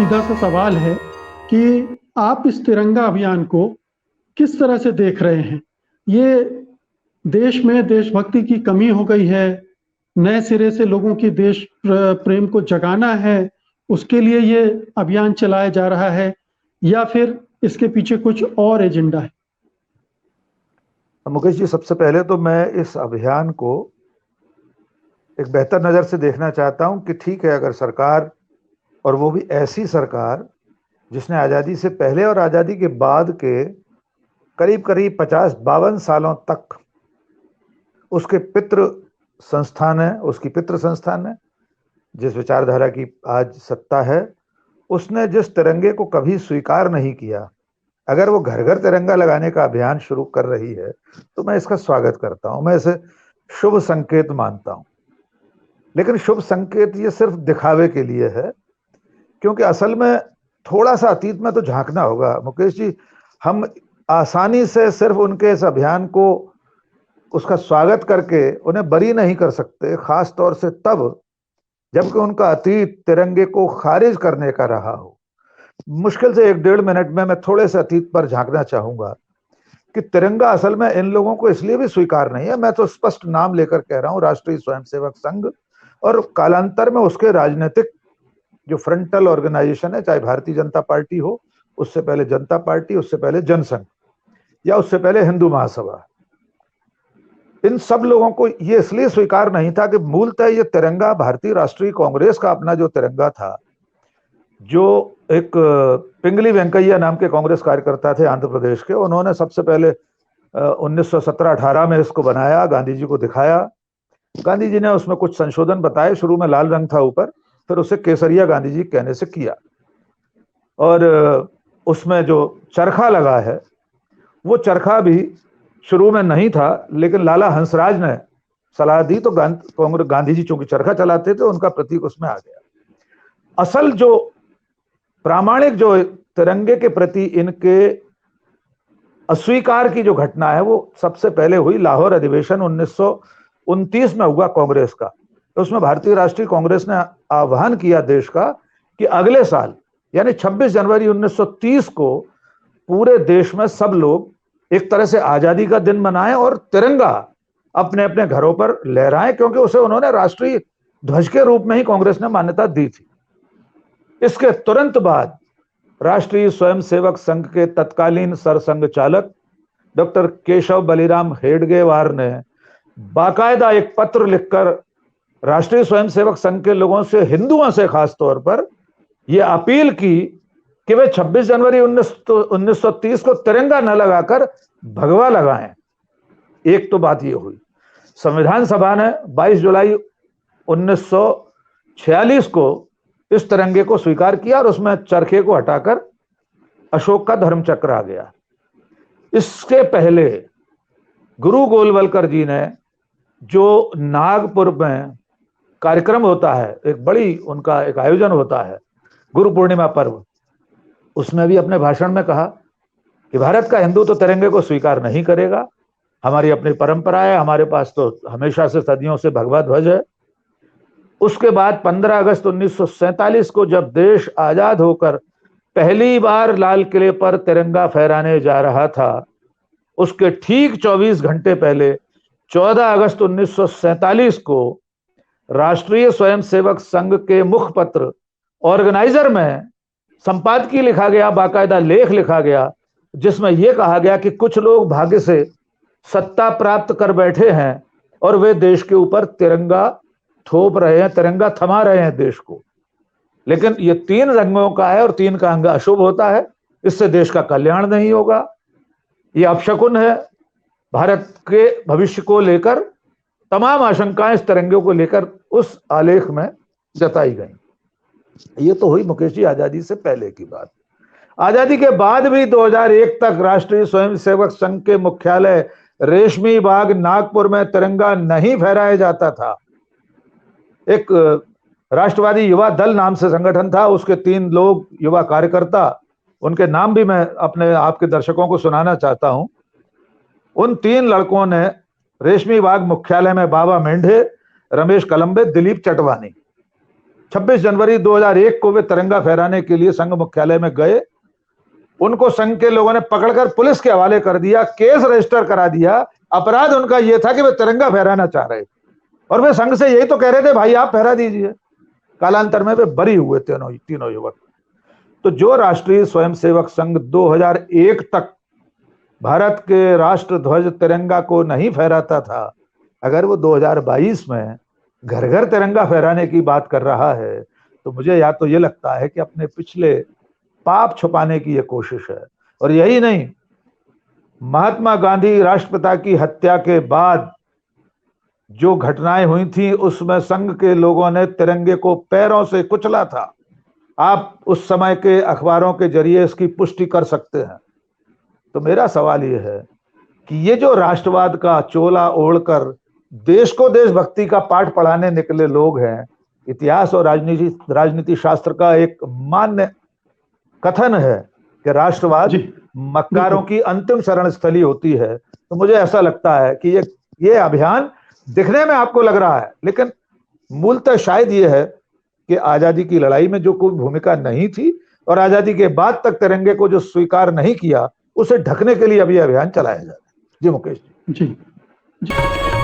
सीधा सा सवाल है कि आप इस तिरंगा अभियान को किस तरह से देख रहे हैं? ये देश में देशभक्ति की कमी हो गई है, नए सिरे से लोगों की देश प्रेम को जगाना है, उसके लिए ये अभियान चलाया जा रहा है, या फिर इसके पीछे कुछ और एजेंडा है? मुकेश जी, सबसे पहले तो मैं इस अभियान को एक बेहतर नज़र से देखना चाहता हूं कि ठीक है, अगर सरकार, और वो भी ऐसी सरकार जिसने आज़ादी से पहले और आज़ादी के बाद के करीब करीब 50-52 सालों तक उसके पितृ संस्थान है, उसकी पितृ संस्थान है, जिस विचारधारा की आज सत्ता है, उसने जिस तिरंगे को कभी स्वीकार नहीं किया, अगर वो घर घर तिरंगा लगाने का अभियान शुरू कर रही है तो मैं इसका स्वागत करता हूं। मैं इसे शुभ संकेत मानता हूं। लेकिन शुभ संकेत ये सिर्फ दिखावे के लिए है, क्योंकि असल में थोड़ा सा अतीत में तो झांकना होगा। मुकेश जी, हम आसानी से सिर्फ उनके इस अभियान को, उसका स्वागत करके उन्हें बरी नहीं कर सकते, खास तौर से तब जबकि उनका अतीत तिरंगे को खारिज करने का रहा हो। मुश्किल से 1-1.5 मिनट में मैं थोड़े से अतीत पर झांकना चाहूंगा कि तिरंगा असल में इन लोगों को इसलिए भी स्वीकार नहीं है, मैं तो स्पष्ट नाम लेकर कह रहा हूं, राष्ट्रीय स्वयंसेवक संघ और कालांतर में उसके राजनीतिक जो फ्रंटल ऑर्गेनाइजेशन है, चाहे भारतीय जनता पार्टी हो, उससे पहले जनता पार्टी, उससे पहले जनसंघ, या उससे पहले हिंदू महासभा, इन सब लोगों को ये इसलिए स्वीकार नहीं था कि मूलतः ये तिरंगा भारतीय राष्ट्रीय कांग्रेस का अपना जो तिरंगा था, जो एक पिंगली वेंकैया नाम के कांग्रेस कार्यकर्ता थे आंध्र प्रदेश के, उन्होंने सबसे पहले 1917-18 में इसको बनाया, गांधी जी को दिखाया। गांधी जी ने उसमें कुछ संशोधन बताए, शुरू में लाल रंग था ऊपर, फिर उसे केसरिया गांधी जी कहने से किया, और उसमें जो चरखा लगा है वो चरखा भी शुरू में नहीं था, लेकिन लाला हंसराज ने सलाह दी तो गांधी जी चूंकि चरखा चलाते थे, उनका प्रतीक उसमें आ गया। असल जो प्रामाणिक जो तिरंगे के प्रति इनके अस्वीकार की जो घटना है, वो सबसे पहले हुई लाहौर अधिवेशन 1929 में हुआ कांग्रेस का। तो उसमें भारतीय राष्ट्रीय कांग्रेस ने आह्वान किया देश का कि अगले साल यानी 26 जनवरी 1930 को पूरे देश में सब लोग एक तरह से आजादी का दिन मनाएं और तिरंगा अपने अपने घरों पर लहराएं, क्योंकि उसे उन्होंने राष्ट्रीय ध्वज के रूप में ही कांग्रेस ने मान्यता दी थी। इसके तुरंत बाद राष्ट्रीय स्वयंसेवक संघ के तत्कालीन सरसंघ चालक डॉक्टर केशव बलिराम हेडगेवार ने बाकायदा एक पत्र लिखकर राष्ट्रीय स्वयंसेवक संघ के लोगों से, हिंदुओं से खास तौर पर, यह अपील की कि वे 26 जनवरी 1930 को तिरंगा न लगाकर भगवा लगाएं। एक तो बात यह हुई। संविधान सभा ने 22 जुलाई 1946 को इस तिरंगे को स्वीकार किया और उसमें चरखे को हटाकर अशोक का धर्म चक्र आ गया। इसके पहले गुरु गोलवलकर जी ने, जो नागपुर में कार्यक्रम होता है, एक बड़ी उनका एक आयोजन होता है गुरु पूर्णिमा पर्व, उसमें भी अपने भाषण में कहा कि भारत का हिंदू तो तिरंगे को स्वीकार नहीं करेगा, हमारी अपनी परंपरा है, हमारे पास तो हमेशा से सदियों से भगवा ध्वज है। उसके बाद 15 अगस्त 1947 को जब देश आजाद होकर पहली बार लाल किले पर तिरंगा फहराने जा रहा था, उसके ठीक 24 घंटे पहले 14 अगस्त 1947 को राष्ट्रीय स्वयंसेवक संघ के मुखपत्र ऑर्गेनाइजर में संपादकीय लिखा गया, बाकायदा लेख लिखा गया, जिसमें यह कहा गया कि कुछ लोग भाग्य से सत्ता प्राप्त कर बैठे हैं और वे देश के ऊपर तिरंगा थोप रहे हैं, तिरंगा थमा रहे हैं देश को, लेकिन ये 3 रंगों का है और 3 का अंग अशुभ होता है, इससे देश का कल्याण नहीं होगा, ये अपशकुन है। भारत के भविष्य को लेकर तमाम आशंकाएं इस तिरंगे को लेकर उस आलेख में जताई गई। ये तो हुई मुकेश जी आजादी से पहले की बात। आजादी के बाद भी 2001 तक राष्ट्रीय स्वयंसेवक संघ के मुख्यालय रेशमी बाग नागपुर में तिरंगा नहीं फहराया जाता था। एक राष्ट्रवादी युवा दल नाम से संगठन था, उसके 3 लोग युवा कार्यकर्ता, उनके नाम भी मैं अपने आपके दर्शकों को सुनाना चाहता हूं। उन 3 लड़कों ने रेशमी बाग मुख्यालय में बाबा मेंढे, रमेश कलंबे, दिलीप चटवानी, 26 जनवरी 2001 को वे तिरंगा फहराने के लिए संघ मुख्यालय में गए। उनको संघ के लोगों ने पकड़कर पुलिस के हवाले कर दिया, केस रजिस्टर करा दिया। अपराध उनका यह था कि वे तिरंगा फहराना चाह रहे और वे संघ से यही तो कह रहे थे, भाई आप फहरा दीजिए। कालांतर में वे बरी हुए तीनों युवक। तो जो राष्ट्रीय स्वयंसेवक संघ 2001 तक भारत के राष्ट्र ध्वज तिरंगा को नहीं फहराता था, अगर वो 2022 में घर घर तिरंगा फहराने की बात कर रहा है, तो मुझे या तो ये लगता है कि अपने पिछले पाप छुपाने की ये कोशिश है। और यही नहीं, महात्मा गांधी राष्ट्रपिता की हत्या के बाद जो घटनाएं हुई थी उसमें संघ के लोगों ने तिरंगे को पैरों से कुचला था। आप उस समय के अखबारों के जरिए इसकी पुष्टि कर सकते हैं। तो मेरा सवाल यह है कि ये जो राष्ट्रवाद का चोला ओढ़कर देश को देशभक्ति का पाठ पढ़ाने निकले लोग हैं, इतिहास और राजनीति शास्त्र का एक मान्य कथन है कि राष्ट्रवाद मक्कारों की अंतिम शरण स्थली होती है। तो मुझे ऐसा लगता है कि ये अभियान दिखने में आपको लग रहा है, लेकिन मूलतः शायद ये है कि आजादी की लड़ाई में जो कोई भूमिका नहीं थी और आजादी के बाद तक तिरंगे को जो स्वीकार नहीं किया, उसे ढकने के लिए अब यह अभियान चलाया जा रहा है। जी मुकेश जी। जी।